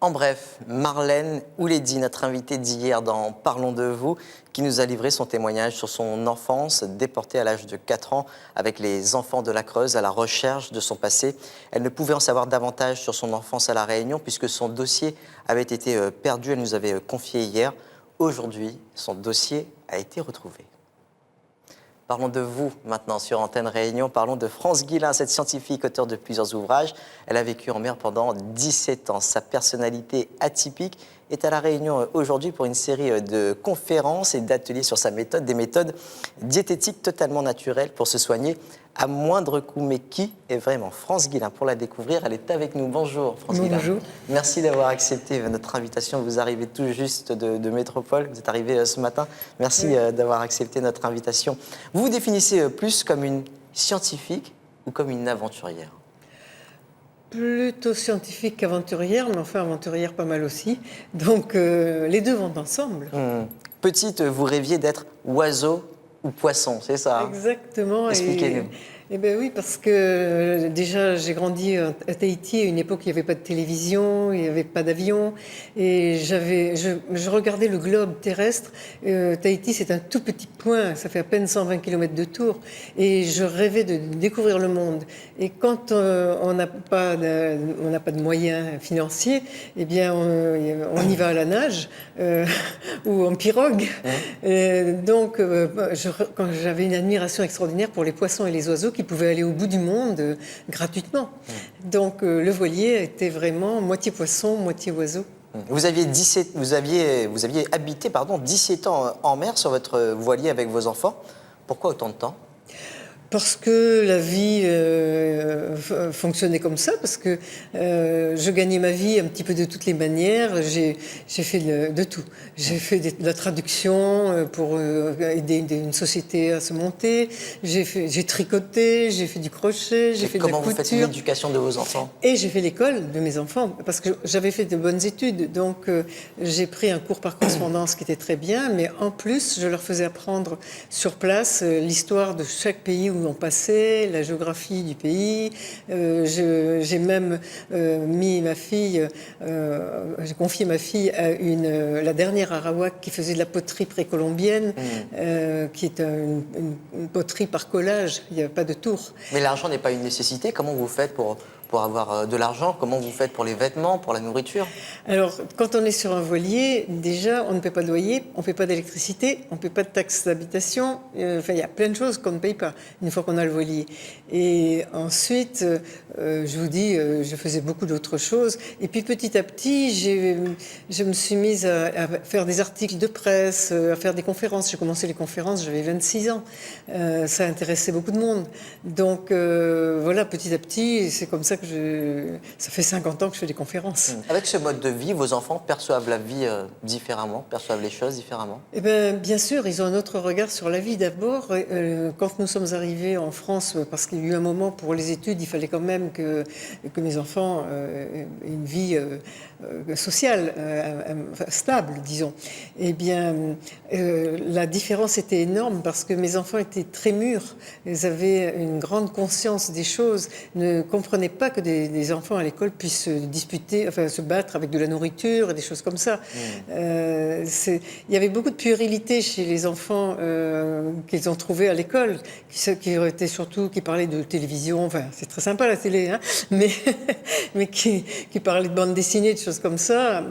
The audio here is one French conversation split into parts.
En bref, Marlène Ouledi, notre invitée d'hier dans Parlons de vous, qui nous a livré son témoignage sur son enfance, déportée à l'âge de 4 ans avec les enfants de la Creuse à la recherche de son passé. Elle ne pouvait en savoir davantage sur son enfance à La Réunion puisque son dossier avait été perdu, elle nous avait confié hier. Aujourd'hui, son dossier a été retrouvé. Parlons de vous maintenant sur Antenne Réunion. Parlons de France Guilin, cette scientifique, auteure de plusieurs ouvrages. Elle a vécu en mer pendant 17 ans. Sa personnalité atypique est à La Réunion aujourd'hui pour une série de conférences et d'ateliers sur sa méthode, des méthodes diététiques totalement naturelles pour se soigner à moindre coût. Mais qui est vraiment France Guilin? Pour la découvrir, elle est avec nous. Bonjour France Guilin. Bonjour. Merci d'avoir accepté notre invitation. Vous arrivez tout juste de Métropole. Vous êtes arrivé ce matin. Merci d'avoir accepté notre invitation. Vous vous définissez plus comme une scientifique ou comme une aventurière? Plutôt scientifique qu'aventurière, mais enfin aventurière pas mal aussi. Donc les deux vont ensemble. Petite, vous rêviez d'être oiseau ou poisson, c'est ça? Exactement. Expliquez-nous. Eh bien oui, parce que déjà j'ai grandi à Tahiti à une époque où il n'y avait pas de télévision, il n'y avait pas d'avion, et je regardais le globe terrestre. Tahiti c'est un tout petit point, ça fait à peine 120 km de tour, et je rêvais de découvrir le monde. Et quand on n'a pas de moyens financiers, eh bien on y va à la nage ou en pirogue. Donc quand j'avais une admiration extraordinaire pour les poissons et les oiseaux qui pouvaient aller au bout du monde gratuitement. Donc le voilier était vraiment moitié poisson, moitié oiseau. Vous aviez habité 17 ans en mer sur votre voilier avec vos enfants. Pourquoi autant de temps? Parce que la vie fonctionnait comme ça, parce que je gagnais ma vie un petit peu de toutes les manières. J'ai fait de tout. J'ai fait de la traduction pour aider une société à se monter. J'ai tricoté, j'ai fait du crochet, j'ai fait de la couture. Comment vous faites l'éducation de vos enfants? Et j'ai fait l'école de mes enfants, parce que j'avais fait de bonnes études. Donc j'ai pris un cours par correspondance qui était très bien, mais en plus, je leur faisais apprendre sur place l'histoire de chaque pays où on passait, la géographie du pays. J'ai même mis ma fille, j'ai confié ma fille à la dernière Arawak qui faisait de la poterie précolombienne, qui est une poterie par collage, il n'y a pas de tour. Mais l'argent n'est pas une nécessité. Comment vous faites pour avoir de l'argent? Comment vous faites pour les vêtements, pour la nourriture? Alors, quand on est sur un voilier, déjà, on ne paie pas de loyer, on ne paie pas d'électricité, on ne paie pas de taxes d'habitation. Enfin, il y a plein de choses qu'on ne paye pas une fois qu'on a le voilier. Et ensuite, je vous dis, je faisais beaucoup d'autres choses. Et puis, petit à petit, je me suis mise à faire des articles de presse, à faire des conférences. J'ai commencé les conférences, j'avais 26 ans. Ça intéressait beaucoup de monde. Donc, voilà, petit à petit, c'est comme ça que ça fait 50 ans que je fais des conférences. Avec ce mode de vie, vos enfants perçoivent la vie différemment, perçoivent les choses différemment? Eh bien sûr, ils ont un autre regard sur la vie. D'abord, quand nous sommes arrivés en France, parce qu'il y a eu un moment pour les études, il fallait quand même que mes enfants aient une vie sociale, stable, disons. Eh bien, la différence était énorme parce que mes enfants étaient très mûrs. Ils avaient une grande conscience des choses, ne comprenaient pas que des enfants à l'école puissent se disputer, enfin se battre avec de la nourriture et des choses comme ça. Il y avait beaucoup de puérilité chez les enfants qu'ils ont trouvés à l'école, qui parlaient de télévision. Enfin, c'est très sympa la télé, hein, mais qui parlaient de bande dessinée, de choses comme ça.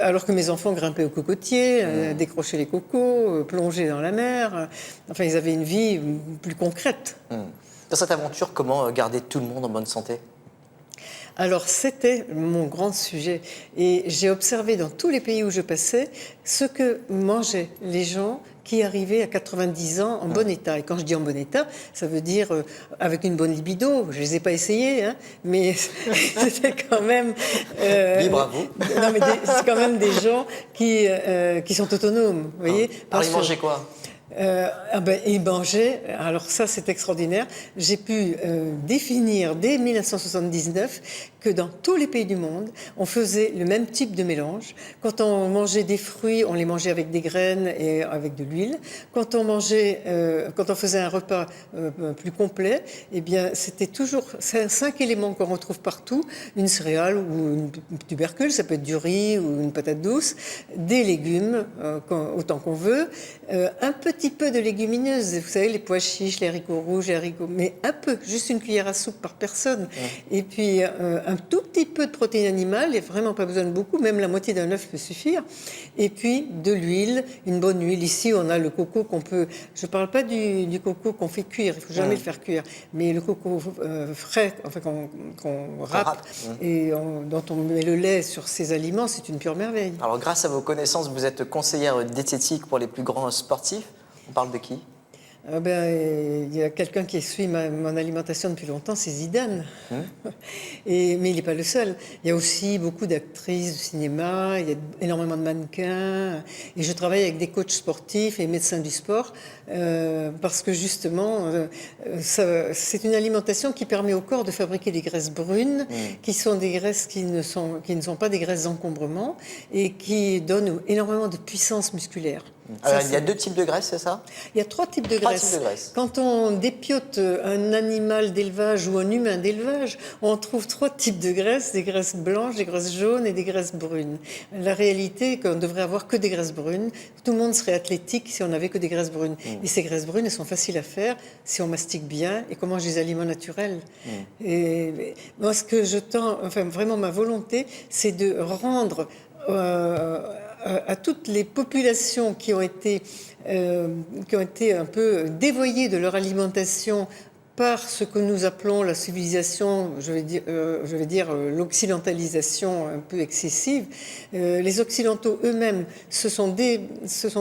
Alors que mes enfants grimpaient aux cocotiers, décrochaient les cocos, plongeaient dans la mer. Enfin, ils avaient une vie plus concrète. Dans cette aventure, comment garder tout le monde en bonne santé? Alors, c'était mon grand sujet. Et j'ai observé dans tous les pays où je passais ce que mangeaient les gens qui arrivaient à 90 ans en bon état. Et quand je dis en bon état, ça veut dire avec une bonne libido. Je ne les ai pas essayés, hein, mais c'était quand même... Libre à vous. Non, mais c'est quand même des gens qui sont autonomes, vous voyez. Alors, ils mangeaient quoi? Et manger, alors ça c'est extraordinaire, j'ai pu définir dès 1979 que dans tous les pays du monde, on faisait le même type de mélange. Quand on mangeait des fruits, on les mangeait avec des graines et avec de l'huile. Quand on faisait un repas plus complet, eh bien c'était toujours 5 éléments qu'on retrouve partout, une céréale ou une tubercule, ça peut être du riz ou une patate douce, des légumes autant qu'on veut, un petit peu de légumineuses, vous savez, les pois chiches, les haricots rouges, les haricots, mais un peu, juste une cuillère à soupe par personne. Et puis un tout petit peu de protéines animales, il n'y a vraiment pas besoin de beaucoup, même la moitié d'un œuf peut suffire. Et puis de l'huile, une bonne huile. Ici, on a le coco qu'on peut... Je ne parle pas du coco qu'on fait cuire, il ne faut jamais le faire cuire, mais le coco frais, enfin qu'on râpe et dont on met le lait sur ces aliments, c'est une pure merveille. Alors, grâce à vos connaissances, vous êtes conseillère diététique pour les plus grands sportifs. On parle de qui? Il y a quelqu'un qui suit mon alimentation depuis longtemps, c'est Zidane. Mais il n'est pas le seul. Il y a aussi beaucoup d'actrices de cinéma, il y a énormément de mannequins. Et je travaille avec des coachs sportifs et médecins du sport parce que justement, c'est une alimentation qui permet au corps de fabriquer des graisses brunes, qui sont des graisses qui ne sont pas des graisses d'encombrement et qui donnent énormément de puissance musculaire. Alors, il y a 2 types de graisses, c'est ça? Il y a 3 types de graisses. Quand on dépiote un animal d'élevage ou un humain d'élevage, on trouve 3 types de graisses, des graisses blanches, des graisses jaunes et des graisses brunes. La réalité est qu'on ne devrait avoir que des graisses brunes. Tout le monde serait athlétique si on n'avait que des graisses brunes. Et ces graisses brunes, elles sont faciles à faire si on mastique bien et qu'on mange des aliments naturels. Et moi, ce que je tends, enfin vraiment ma volonté, c'est de rendre... à toutes les populations qui ont été un peu dévoyées de leur alimentation par ce que nous appelons la civilisation, je vais dire l'occidentalisation un peu excessive. Les Occidentaux eux-mêmes se sont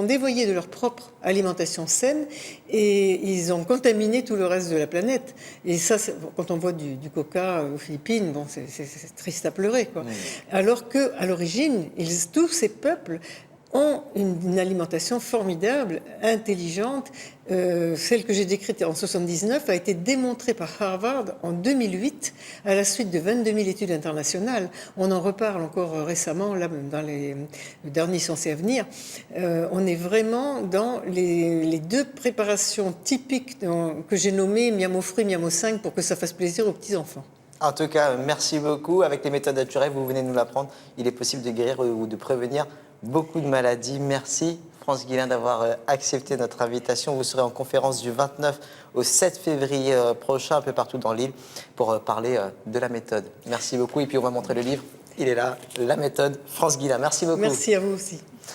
dévoyés de leur propre alimentation saine et ils ont contaminé tout le reste de la planète. Et ça, quand on voit du coca aux Philippines, bon, c'est triste à pleurer, quoi. Alors qu'à l'origine, tous ces peuples ont une alimentation formidable, intelligente. Celle que j'ai décrite en 1979 a été démontrée par Harvard en 2008 à la suite de 22 000 études internationales. On en reparle encore récemment, là, dans le dernier Sciences et Avenir. On est vraiment dans les 2 préparations typiques que j'ai nommées Miamo fruits, Miamo 5 pour que ça fasse plaisir aux petits-enfants. En tout cas, merci beaucoup. Avec les méthodes naturelles, vous venez de nous l'apprendre, il est possible de guérir ou de prévenir beaucoup de maladies. Merci France Guillain d'avoir accepté notre invitation. Vous serez en conférence du 29 au 7 février prochain, un peu partout dans l'île, pour parler de la méthode. Merci beaucoup. Et puis on va montrer le livre. Il est là, La méthode France Guillain. Merci beaucoup. Merci à vous aussi.